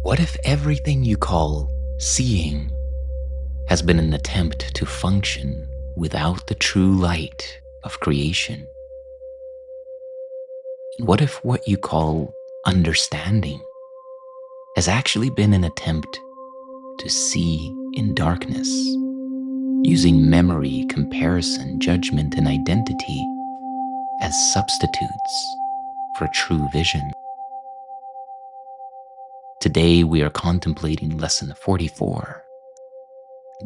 What if everything you call seeing has been an attempt to function without the true light of creation? And what if what you call understanding has actually been an attempt to see in darkness, using memory, comparison, judgment, and identity as substitutes for true vision? Today we are contemplating lesson 44.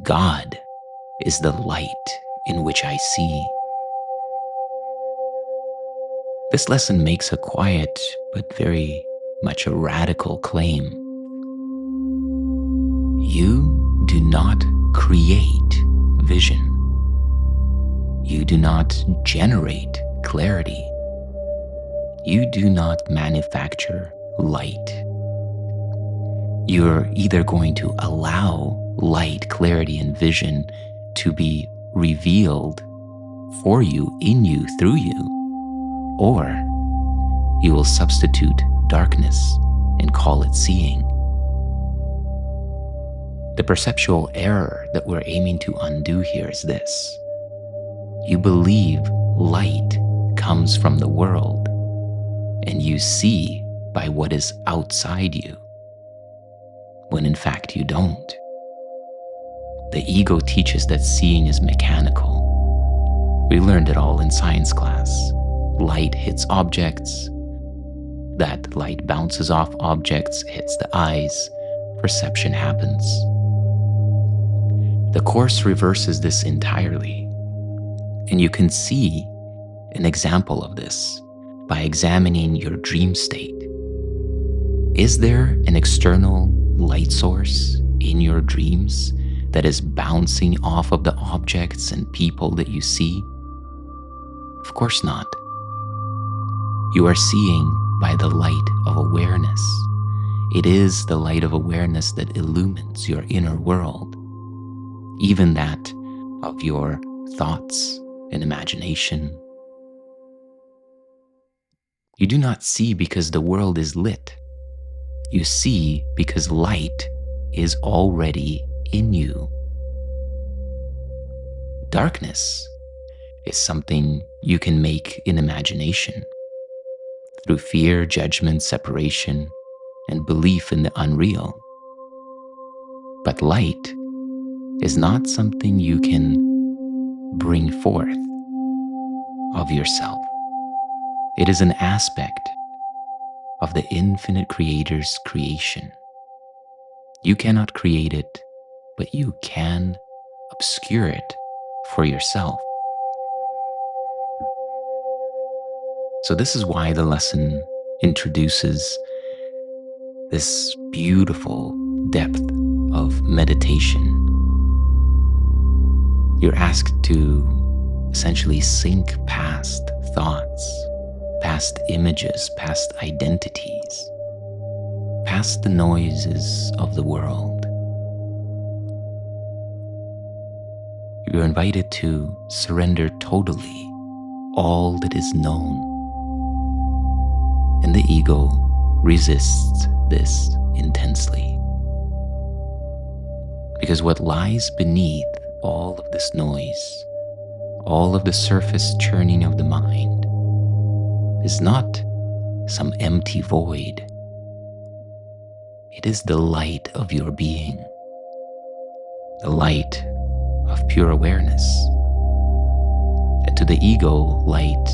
God is the light in which I see. This lesson makes a quiet but very much a radical claim. You do not create vision. You do not generate clarity. You do not manufacture light. You're either going to allow light, clarity, and vision to be revealed for you, in you, through you, or you will substitute darkness and call it seeing. The perceptual error that we're aiming to undo here is this. You believe light comes from the world, and you see by what is outside you, when in fact you don't. The ego teaches that seeing is mechanical. We learned it all in science class. Light hits objects, that light bounces off objects, hits the eyes, perception happens. The Course reverses this entirely, and you can see an example of this by examining your dream state. Is there an external light source in your dreams that is bouncing off of the objects and people that you see? Of course not. You are seeing by the light of awareness. It is the light of awareness that illumines your inner world, even that of your thoughts and imagination. You do not see because the world is lit. You see because light is already in you. Darkness is something you can make in imagination through fear, judgment, separation, and belief in the unreal. But light is not something you can bring forth of yourself. It is an aspect of the infinite Creator's creation. You cannot create it, but you can obscure it for yourself. So this is why the lesson introduces this beautiful depth of meditation. You're asked to essentially sink past thoughts, past images, past identities, past the noises of the world. You're invited to surrender totally all that is known. And the ego resists this intensely. Because what lies beneath all of this noise, all of the surface churning of the mind, is not some empty void. It is the light of your being, the light of pure awareness. And to the ego, light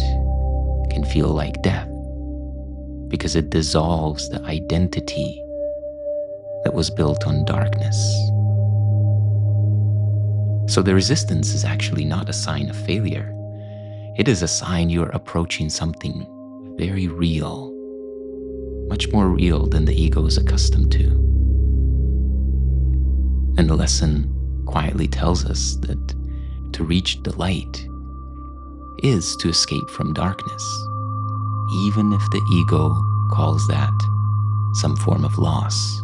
can feel like death because it dissolves the identity that was built on darkness. So the resistance is actually not a sign of failure. It is a sign you're approaching something very real, much more real than the ego is accustomed to. And the lesson quietly tells us that to reach the light is to escape from darkness, even if the ego calls that some form of loss.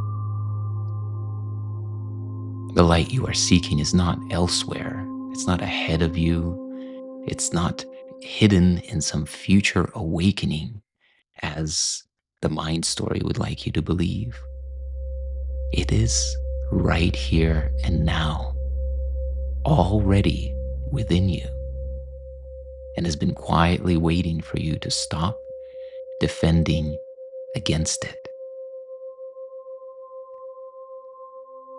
The light you are seeking is not elsewhere. It's not ahead of you. It's not hidden in some future awakening, as the mind story would like you to believe. It is right here and now, already within you, and has been quietly waiting for you to stop defending against it.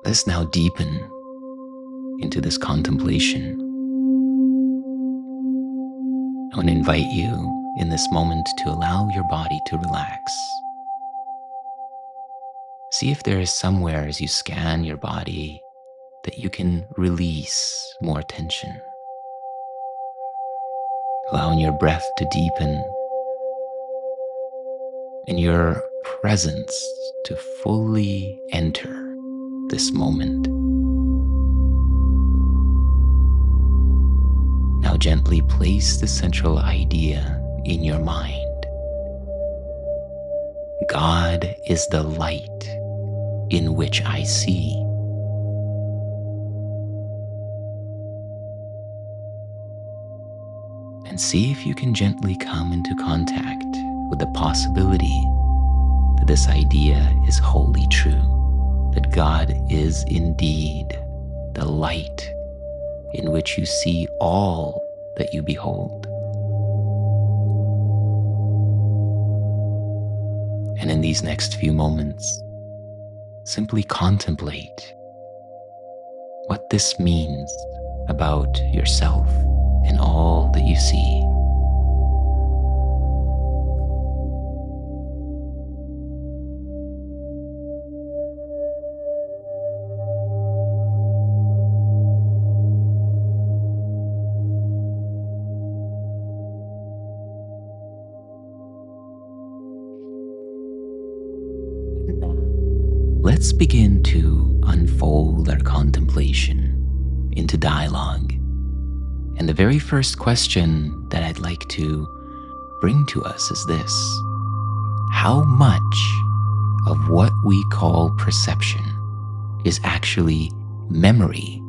Let's now deepen into this contemplation. I want to invite you in this moment to allow your body to relax. See if there is somewhere as you scan your body that you can release more tension. Allowing your breath to deepen and your presence to fully enter this moment. Now gently place the central idea in your mind. God is the light in which I see. And see if you can gently come into contact with the possibility that this idea is wholly true, that God is indeed the light in which you see all that you behold. And in these next few moments, simply contemplate what this means about yourself and all that you see. Let's begin to unfold our contemplation into dialogue. And the very first question that I'd like to bring to us is this: how much of what we call perception is actually memory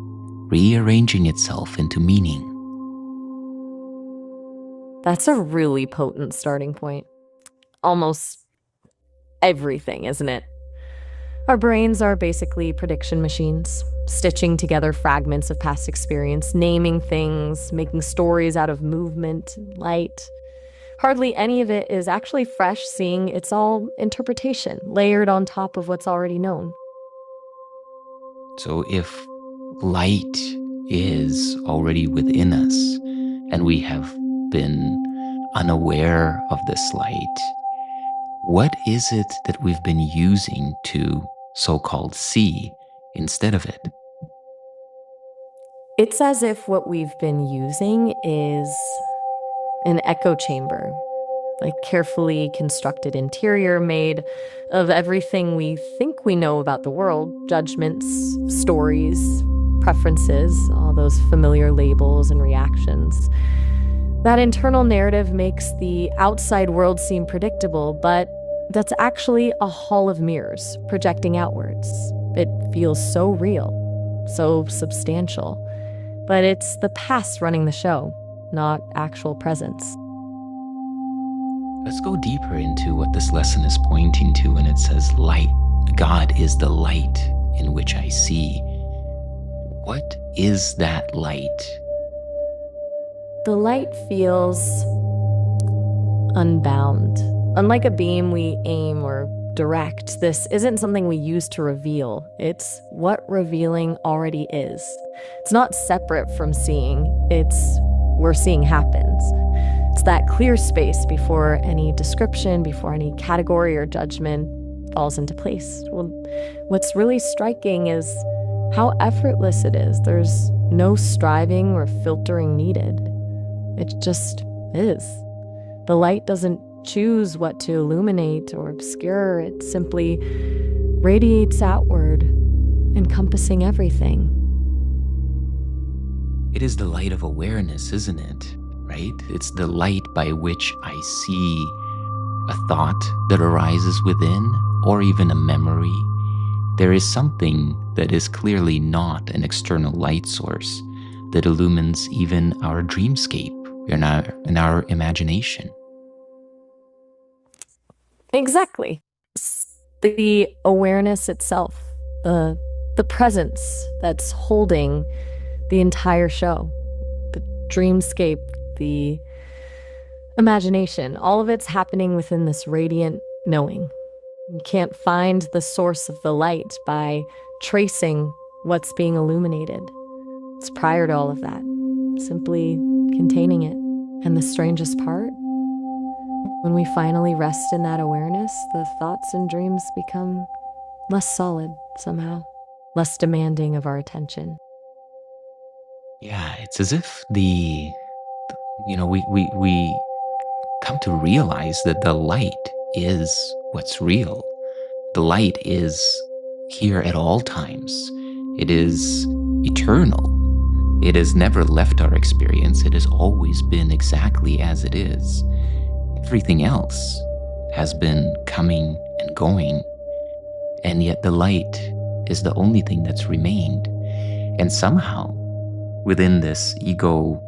rearranging itself into meaning? That's a really potent starting point. Almost everything, isn't it? Our brains are basically prediction machines, stitching together fragments of past experience, naming things, making stories out of movement, light. Hardly any of it is actually fresh, seeing it's all interpretation, layered on top of what's already known. So if light is already within us and we have been unaware of this light, what is it that we've been using to so-called see instead of it? It's as if what we've been using is an echo chamber, like carefully constructed interior made of everything we think we know about the world, judgments, stories, preferences, all those familiar labels and reactions. That internal narrative makes the outside world seem predictable, but that's actually a hall of mirrors projecting outwards. It feels so real, so substantial, but it's the past running the show, not actual presence. Let's go deeper into what this lesson is pointing to when it says light. God is the light in which I see. What is that light? The light feels unbound. Unlike a beam we aim or direct, this isn't something we use to reveal. It's what revealing already is. It's not separate from seeing. It's where seeing happens. It's that clear space before any description, before any category or judgment falls into place. Well, what's really striking is how effortless it is. There's no striving or filtering needed. It just is. The light doesn't choose what to illuminate or obscure. It simply radiates outward, encompassing everything. It is the light of awareness, isn't it? Right? It's the light by which I see a thought that arises within, or even a memory. There is something that is clearly not an external light source that illumines even our dreamscape in our imagination. Exactly. The awareness itself. the presence that's holding the entire show. The dreamscape, the imagination, all of it's happening within this radiant knowing. You can't find the source of the light by tracing what's being illuminated. It's prior to all of that, simply containing it. And the strangest part, when we finally rest in that awareness, the thoughts and dreams become less solid somehow, less demanding of our attention. Yeah, it's as if we come to realize that the light is what's real. The light is here at all times. It is eternal. It has never left our experience. It has always been exactly as it is. Everything else has been coming and going, and yet the light is the only thing that's remained. And somehow, within this ego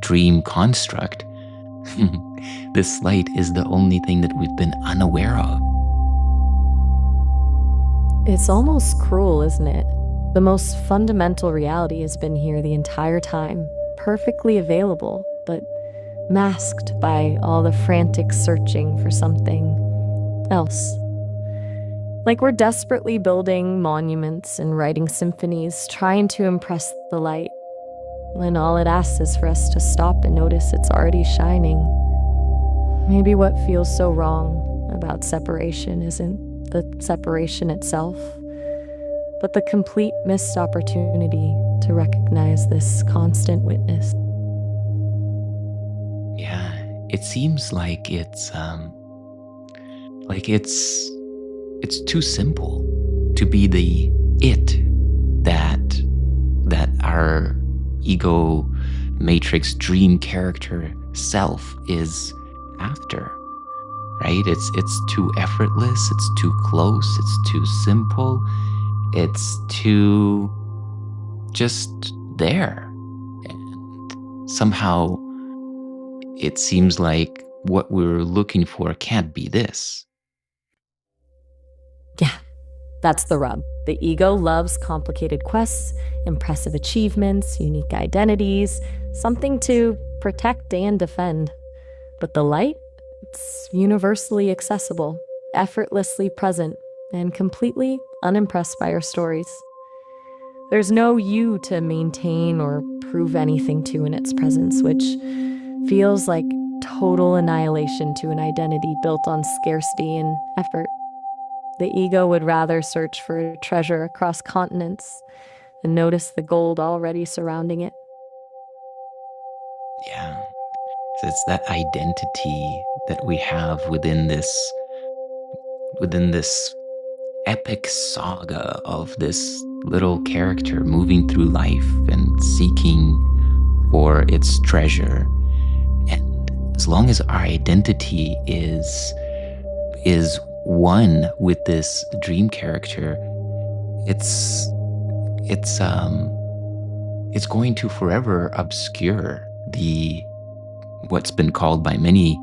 dream construct, this light is the only thing that we've been unaware of. It's almost cruel, isn't it? The most fundamental reality has been here the entire time, perfectly available, but masked by all the frantic searching for something else. Like we're desperately building monuments and writing symphonies, trying to impress the light, when all it asks is for us to stop and notice it's already shining. Maybe what feels so wrong about separation isn't the separation itself, but the complete missed opportunity to recognize this constant witness. Yeah, it seems like it's too simple to be the it that our ego matrix dream character self is after, right? It's too effortless, it's too close, it's too simple, it's too just there. And somehow it seems like what we're looking for can't be this. Yeah, that's the rub. The ego loves complicated quests, impressive achievements, unique identities, something to protect and defend. But the light, it's universally accessible, effortlessly present, and completely unimpressed by our stories. There's no you to maintain or prove anything to in its presence, which feels like total annihilation to an identity built on scarcity and effort. The ego would rather search for treasure across continents than notice the gold already surrounding it. Yeah. So it's that identity that we have within this epic saga of this little character moving through life and seeking for its treasure. And as long as our identity is one with this dream character, it's going to forever obscure what's been called by many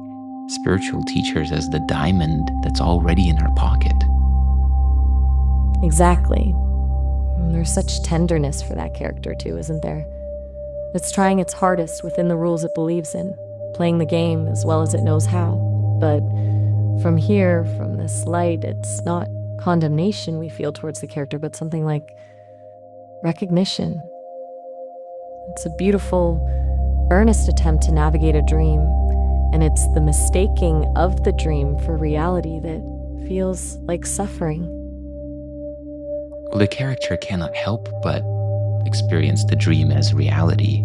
spiritual teachers as the diamond that's already in our pocket. Exactly. And there's such tenderness for that character too, isn't there? It's trying its hardest within the rules it believes in, playing the game as well as it knows how. But from here, from this light, it's not condemnation we feel towards the character, but something like recognition. It's a beautiful, earnest attempt to navigate a dream, and it's the mistaking of the dream for reality that feels like suffering. Well, the character cannot help but experience the dream as reality.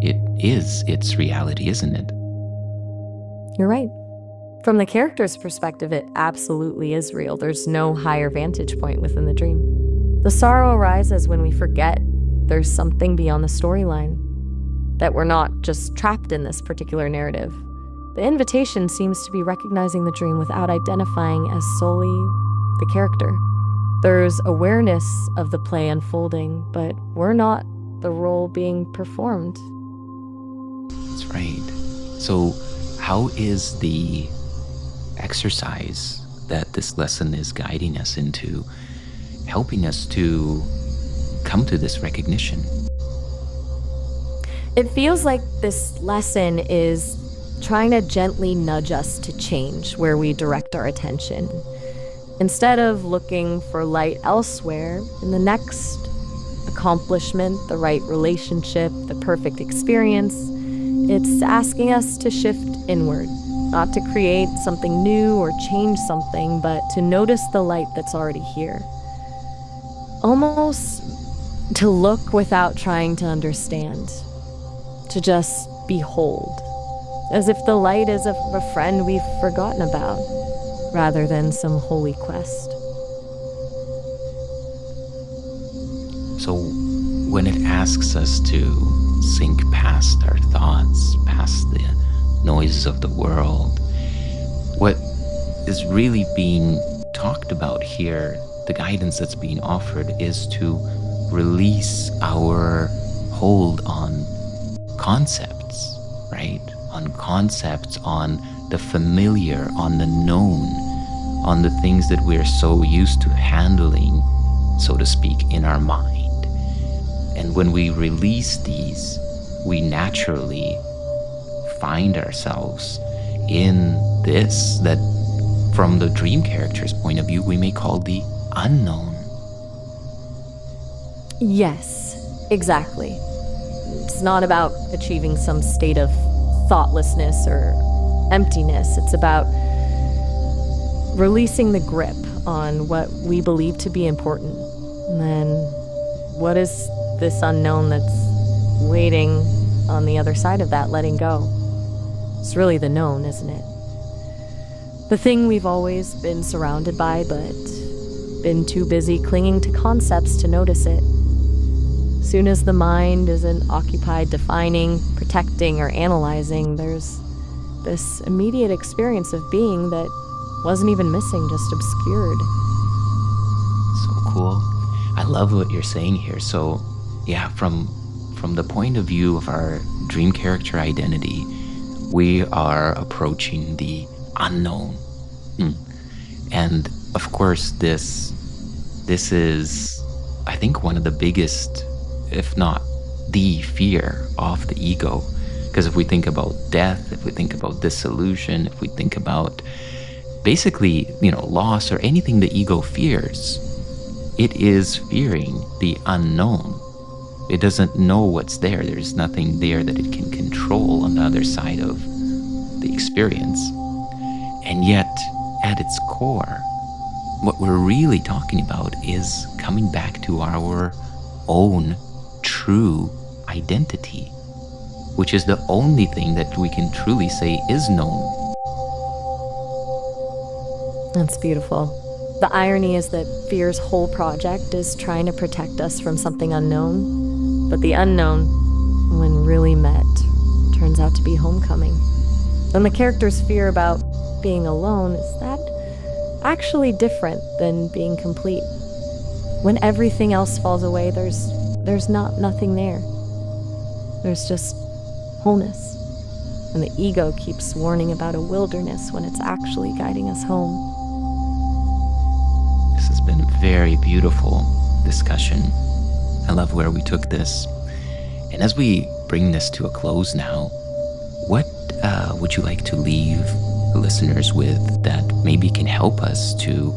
It is its reality, isn't it? You're right. From the character's perspective, it absolutely is real. There's no higher vantage point within the dream. The sorrow arises when we forget there's something beyond the storyline, that we're not just trapped in this particular narrative. The invitation seems to be recognizing the dream without identifying as solely the character. There's awareness of the play unfolding, but we're not the role being performed. That's right. So how is the exercise that this lesson is guiding us into helping us to come to this recognition? It feels like this lesson is trying to gently nudge us to change where we direct our attention. Instead of looking for light elsewhere, in the next accomplishment, the right relationship, the perfect experience, it's asking us to shift inward, not to create something new or change something, but to notice the light that's already here. Almost to look without trying to understand, to just behold, as if the light is a friend we've forgotten about, rather than some holy quest. So when it asks us to sink past our thoughts, past the noises of the world, what is really being talked about here, the guidance that's being offered, is to release our hold on concepts, right? On concepts, on the familiar, on the known, on the things that we're so used to handling, so to speak, in our mind. And when we release these, we naturally find ourselves in this that, from the dream character's point of view, we may call the unknown. Yes, exactly. It's not about achieving some state of thoughtlessness or emptiness. It's about releasing the grip on what we believe to be important. And then what is this unknown that's waiting on the other side of that letting go? It's really the known, isn't it? The thing we've always been surrounded by, but been too busy clinging to concepts to notice it. Soon as the mind isn't occupied defining, protecting, or analyzing, there's this immediate experience of being that wasn't even missing, just obscured. So cool. I love what you're saying here. So yeah, from the point of view of our dream character identity, we are approaching the unknown. And of course, this is, I think, one of the biggest, if not the fear of the ego. Because if we think about death, if we think about dissolution, if we think about basically, loss or anything the ego fears, it is fearing the unknown. It doesn't know what's there. There's nothing there that it can control on the other side of the experience. And yet, at its core, what we're really talking about is coming back to our own true identity, which is the only thing that we can truly say is known. That's beautiful. The irony is that fear's whole project is trying to protect us from something unknown, but the unknown, when really met, turns out to be homecoming. And the character's fear about being alone, is that actually different than being complete? When everything else falls away, there's nothing there. There's just wholeness. And the ego keeps warning about a wilderness when it's actually guiding us home. This has been a very beautiful discussion. I love where we took this. And as we bring this to a close now, what would you like to leave the listeners with that maybe can help us to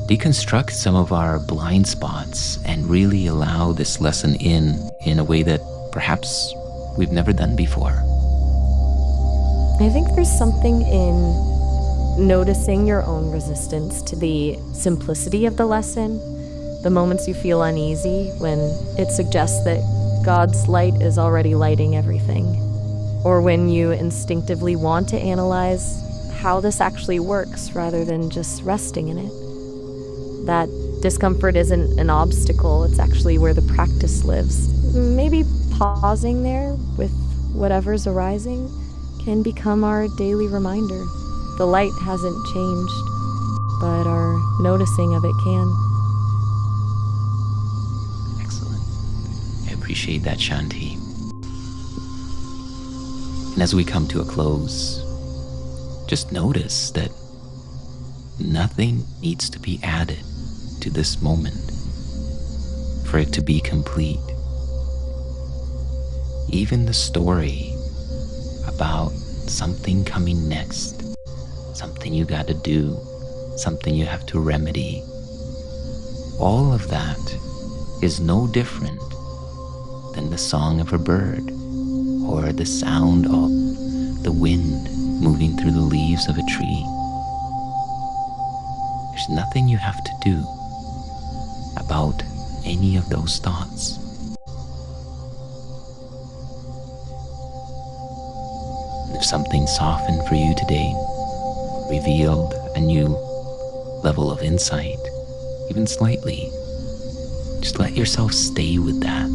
deconstruct some of our blind spots and really allow this lesson in a way that perhaps we've never done before? I think there's something in noticing your own resistance to the simplicity of the lesson, the moments you feel uneasy when it suggests that God's light is already lighting everything, or when you instinctively want to analyze how this actually works rather than just resting in it. That discomfort isn't an obstacle, it's actually where the practice lives. Maybe pausing there with whatever's arising can become our daily reminder. The light hasn't changed, but our noticing of it can. Excellent. I appreciate that, Shanti. And as we come to a close, just notice that nothing needs to be added to this moment. for it to be complete. Even the story about something coming next, something you gotta do, something you have to remedy, all of that is no different than the song of a bird or the sound of the wind moving through the leaves of a tree. There's nothing you have to do about any of those thoughts. And if something softened for you today, revealed a new level of insight, even slightly, just let yourself stay with that.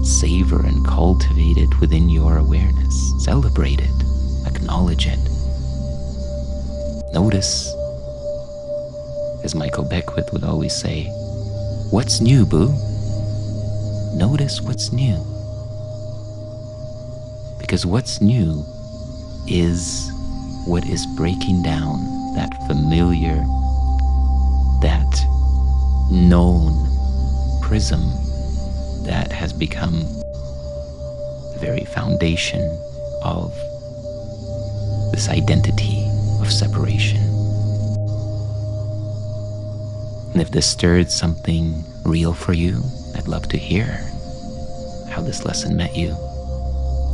Savor and cultivate it within your awareness. Celebrate it. Acknowledge it. Notice, as Michael Beckwith would always say, what's new, boo? Notice what's new. Because what's new is what is breaking down that familiar, that known prism that has become the very foundation of this identity of separation. And if this stirred something real for you, I'd love to hear how this lesson met you.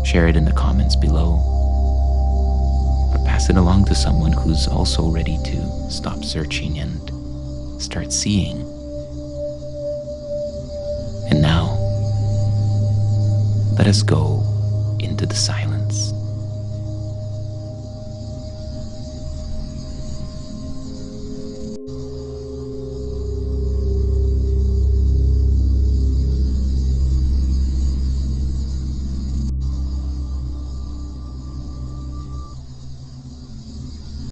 Share it in the comments below, or pass it along to someone who's also ready to stop searching and start seeing. And now, let us go into the silence.